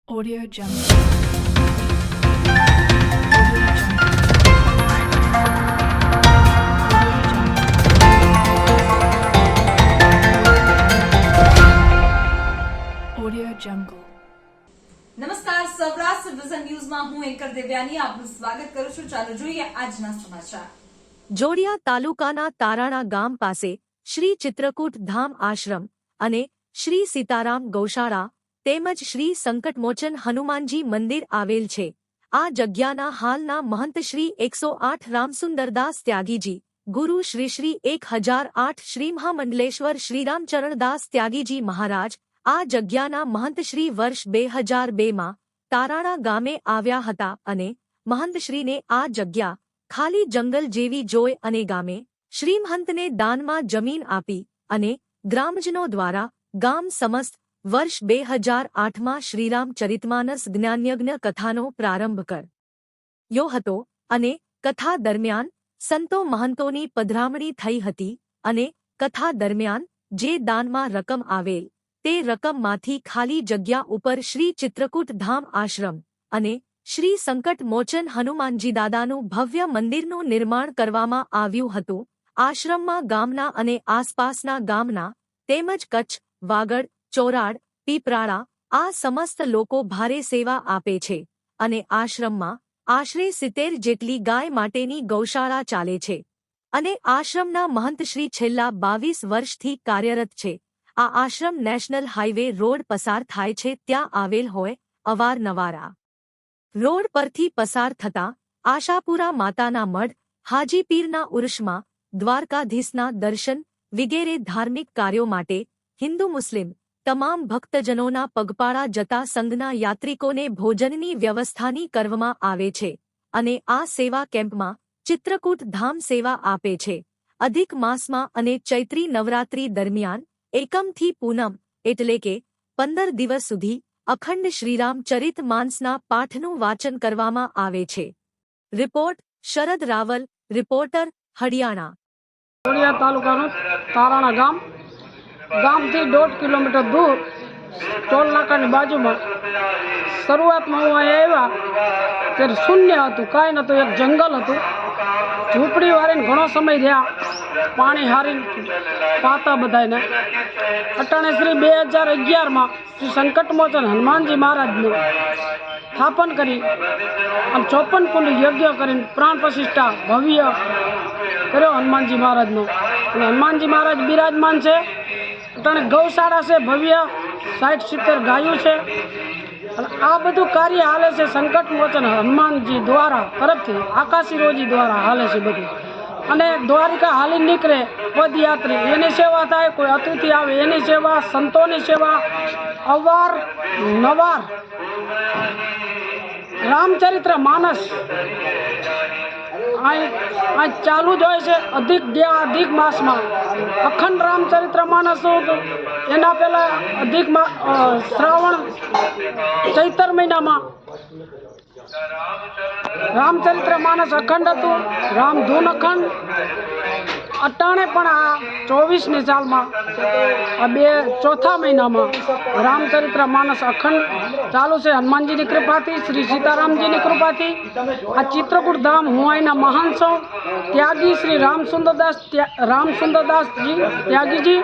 Audio Jungle. Audio Jungle. નમસ્કાર, Saurashtra vision ન્યૂઝમાં હું એન્કર દેવ્યાની આપનું સ્વાગત કરું છું. ચાલો જોઈએ આજના સમાચાર. જોડિયા તાલુકાના તારાણા ગામ પાસે શ્રી ચિત્રકૂટ ધામ આશ્રમ અને શ્રી સીતારામ ગૌશાળા તેમજ શ્રી સંકટમોચન હનુમાનજી મંદિર આવેલ છે. આ જગ્યાના હાલના મહંત શ્રી 108 રામસુંદરદાસ ત્યાગીજી, ગુરુ શ્રી શ્રી 1008 શ્રી મહામંડલેશ્વર શ્રીરામચરણદાસ ત્યાગીજી મહારાજ આ જગ્યાના મહંત શ્રી વર્ષ 2002માં તારાણા ગામે આવ્યા હતા અને મહંતશ્રીને આ જગ્યા ખાલી જંગલ જેવી જોઈ અને ગામે શ્રીમહંતને દાનમાં જમીન આપી અને ગ્રામજનો દ્વારા ગામ સમસ્ત વર્ષ 2008માં શ્રીરામ ચરિતમાનસ જ્ઞાનયજ્ઞ કથાનો પ્રારંભ કર્યો હતો અને કથા દરમિયાન સંતો મહંતોની પધરામણી થઈ હતી અને કથા દરમિયાન જે દાનમાં રકમ આવેલ તે રકમમાંથી ખાલી જગ્યા ઉપર શ્રી ચિત્રકૂટ ધામ આશ્રમ અને શ્રી સંકટમોચન હનુમાનજી દાદાનું ભવ્ય મંદિરનું નિર્માણ કરવામાં આવ્યું હતું. આશ્રમમાં ગામના અને આસપાસના ગામના તેમજ કચ્છ, વાગડ, ચોરાડ, પીપરાળા આ સમસ્ત લોકો ભારે સેવા આપે છે અને આશ્રમમાં આશરે 70 જેટલી ગાય માટેની ગૌશાળા ચાલે છે અને આશ્રમના મહંતશ્રી છેલ્લા 22 વર્ષથી કાર્યરત છે. આ આશ્રમ નેશનલ હાઈવે રોડ પસાર થાય છે ત્યાં આવેલ હોય અવારનવાર આ રોડ પરથી પસાર થતા આશાપુરા માતાના મઢ, હાજીપીરના ઉર્ષમાં, દ્વારકાધીશના દર્શન વિગેરે ધાર્મિક કાર્યો માટે હિન્દુ મુસ્લિમ તમામ ભક્તજનોના પગપાળા જતા સંઘના યાત્રિકોને ભોજનની વ્યવસ્થાની કરવામાં આવે છે અને આ સેવા કેમ્પમાં ચિત્રકૂટ ધામ સેવા આપે છે. અધિક માસમાં અને ચૈત્રી નવરાત્રી દરમિયાન એકમથી પૂનમ એટલે કે 15 દિવસ સુધી અખંડ શ્રીરામ ચરિત માનસના પાઠનું વાચન કરવામાં આવે છે. રિપોર્ટ શરદ રાવલ, રિપોર્ટર હરિયાણા. જોડિયા તાલુકાનું તારાણા ગામથી 1.5 કિલોમીટર દૂર ટોલ નાકાની બાજુમાં. શરૂઆતમાં હું અહીંયા આવ્યા ત્યારે શૂન્ય હતું, કાંઈ નહોતું, એક જંગલ હતું. ઝૂંપડી વાળીને ઘણો સમય રહ્યા, પાણી હારીને પાતા બધાને. અટાણે શ્રી 2011માં શ્રી સંકટમોચન હનુમાનજી મહારાજનું સ્થાપન કરી અને 54 કુંડ યજ્ઞ કરીને પ્રાણ પ્રતિષ્ઠા ભવ્ય કર્યો હનુમાનજી મહારાજનો. અને હનુમાનજી મહારાજ બિરાજમાન છે. અટાણે ગૌશાળા છે ભવ્ય, 60-70 ગાયો છે. અને આ બધું કાર્ય હાલે છે સંકટમોચન હનુમાનજી દ્વારા તરફથી, આકાશી રોજી દ્વારા હાલે છે બધું. અને દ્વારિકા હાલી નીકળે પદયાત્રી એની સેવા થાય, કોઈ અતિથિ આવે એની સેવા, સંતોની સેવા, અવારનવાર રામચરિત્ર માનસ આ ચાલુ જ હોય છે. અધિક માસમાં અખંડ રામચરિત્ર માનસ હતું. એના પહેલા અધિક શ્રાવણ ચૈતર મહિનામાં રામચરિત્ર માનસ અખંડ હતું, રામધૂન અખંડ. અટાણે પણ આ 24ની સાલમાં આ ચોથા મહિનામાં રામચરિત્ર માનસ અખંડ ચાલુ છે હનુમાનજીની કૃપાથી, શ્રી સીતારામજીની કૃપાથી. આ ચિત્રકૂટ ધામ હું અહીંના મહાન છું. ત્યાગી શ્રી રામસુંદરદાસજી ત્યાગીજી,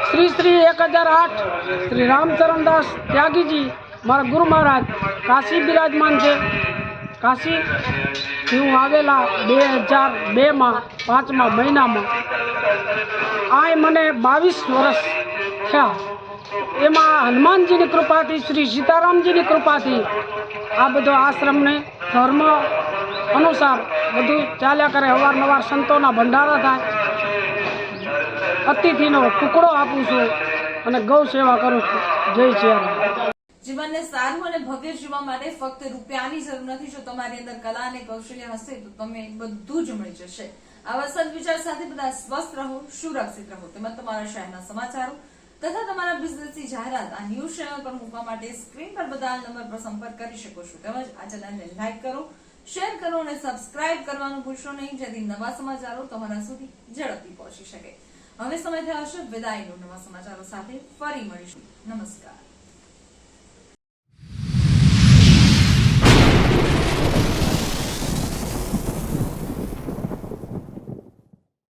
શ્રી શ્રી 1008 શ્રી રામચરણદાસ ત્યાગીજી મારા ગુરુ મહારાજ કાશી બિરાજમાન છે. કાશીથી હું આવેલા 2002માં 5મા મહિનામાં. આ મને 22 વર્ષ થયા. એમાં હનુમાનજીની કૃપાથી, શ્રી સીતારામજીની કૃપાથી આ બધો આશ્રમને ધર્મ અનુસાર બધું ચાલ્યા કરે. અવારનવાર સંતોના ભંડારા થાય, અતિથિનો ટુકડો આપું છું અને ગૌ સેવા કરું છું. જય શ્રી રામ. જીવનને સારું અને ભવ્ય જીવવા માટે ફક્ત રૂપિયાની જરૂર નથી. જો તમારી અંદર કલા અને કૌશલ્ય હશે તો તમે બધું જ મળી જશે. આવા સદવિચાર સાથે બધા સ્વસ્થ રહો, સુરક્ષિત રહો. તેમજ તમારા શહેરના સમાચારો તથા તમારા બિઝનેસની જાહેરાત આ ન્યૂઝ ચેનલ પર મૂકવા માટે સ્ક્રીન પર બધા નંબર પર સંપર્ક કરી શકો છો. તેમજ આ ચેનલને લાઈક કરો, શેર કરો અને સબસ્ક્રાઇબ કરવાનું ભૂલશો નહીં, જેથી નવા સમાચારો તમારા સુધી ઝડપથી પહોંચી શકે. હવે સમય થયો છે વિદાયનો. નવા સમાચારો સાથે ફરી મળીશું. નમસ્કાર.